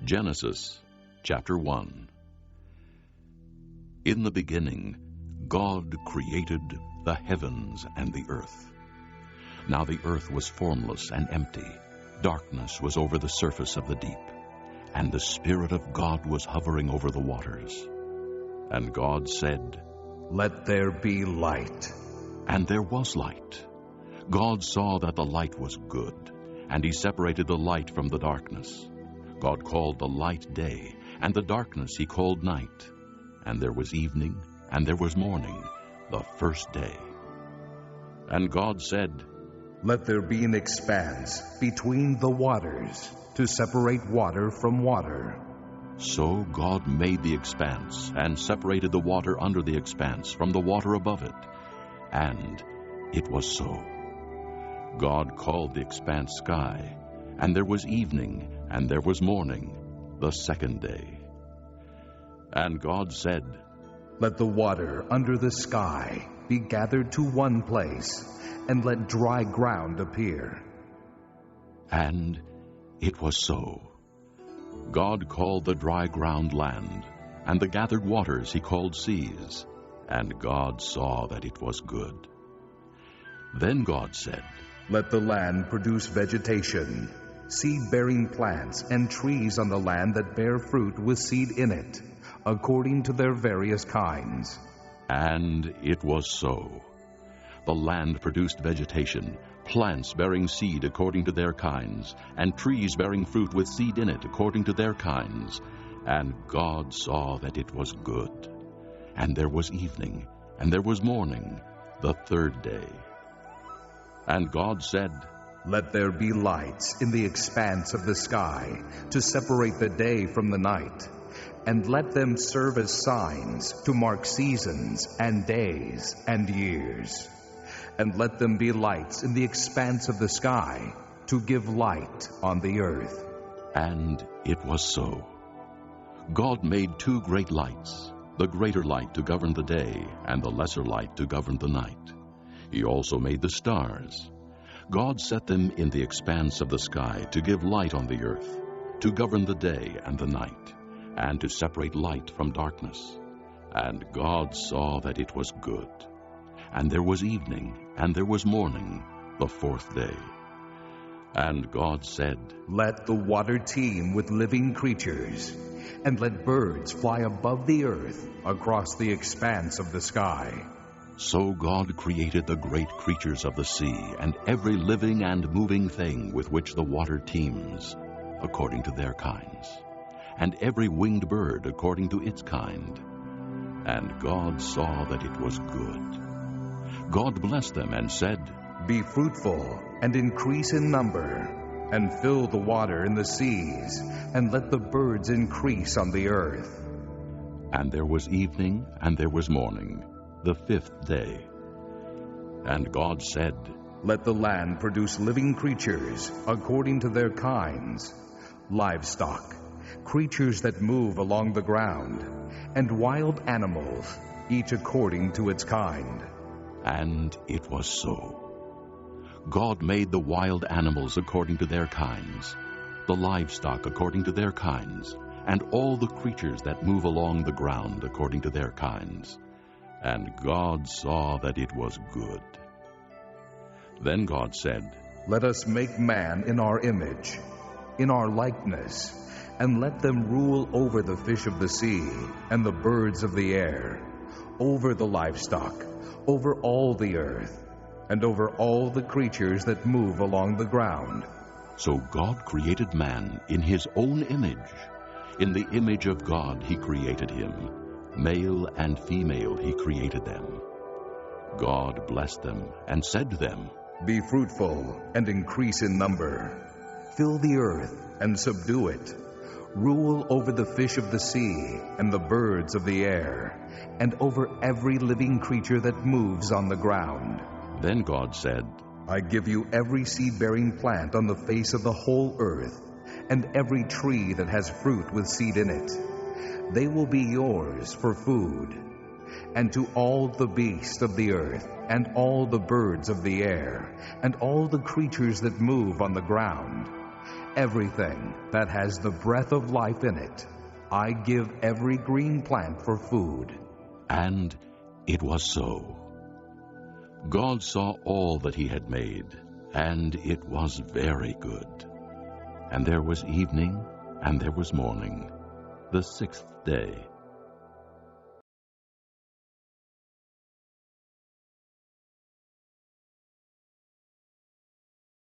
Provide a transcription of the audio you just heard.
Genesis chapter 1. In the beginning, God created the heavens and the earth. Now the earth was formless and empty. Darkness was over the surface of the deep, and the Spirit of God was hovering over the waters. And God said, "Let there be light." And there was light. God saw that the light was good, and he separated the light from the darkness. God called the light day, and the darkness he called night. And there was evening, and there was morning, the first day. And God said, "Let there be an expanse between the waters, to separate water from water." So God made the expanse, and separated the water under the expanse from the water above it. And it was so. God called the expanse sky, and there was evening, and there was morning, the second day. And God said, "Let the water under the sky be gathered to one place, and let dry ground appear." And it was so. God called the dry ground land, and the gathered waters he called seas. And God saw that it was good. Then God said, "Let the land produce vegetation, seed-bearing plants, and trees on the land that bear fruit with seed in it, according to their various kinds." And it was so. The land produced vegetation, plants bearing seed according to their kinds, and trees bearing fruit with seed in it according to their kinds. And God saw that it was good. And there was evening, and there was morning, the third day. And God said, "Let there be lights in the expanse of the sky, to separate the day from the night, and let them serve as signs to mark seasons and days and years. And let them be lights in the expanse of the sky, to give light on the earth." And it was so. God made two great lights, the greater light to govern the day, and the lesser light to govern the night. He also made the stars. God set them in the expanse of the sky to give light on the earth, to govern the day and the night, and to separate light from darkness. And God saw that it was good. And there was evening, and there was morning, the fourth day. And God said, "Let the water teem with living creatures, and let birds fly above the earth across the expanse of the sky." So God created the great creatures of the sea, and every living and moving thing with which the water teems, according to their kinds, and every winged bird according to its kind. And God saw that it was good. God blessed them and said, "Be fruitful and increase in number, and fill the water in the seas, and let the birds increase on the earth." And there was evening, and there was morning, the fifth day. And God said, "Let the land produce living creatures according to their kinds, livestock, creatures that move along the ground, and wild animals, each according to its kind." And it was so. God made the wild animals according to their kinds, the livestock according to their kinds, and all the creatures that move along the ground according to their kinds. And God saw that it was good. Then God said, "Let us make man in our image, in our likeness, and let them rule over the fish of the sea, and the birds of the air, over the livestock, over all the earth, and over all the creatures that move along the ground." So God created man in his own image. In the image of God he created him. Male and female he created them. God blessed them and said to them, "Be fruitful and increase in number. Fill the earth and subdue it. Rule over the fish of the sea and the birds of the air, and over every living creature that moves on the ground." Then God said, "I give you every seed-bearing plant on the face of the whole earth, and every tree that has fruit with seed in it. They will be yours for food. And to all the beasts of the earth, and all the birds of the air, and all the creatures that move on the ground, everything that has the breath of life in it. I give every green plant for food." And it was so. God saw all that he had made, and it was very good. And there was evening, and there was morning, the sixth day.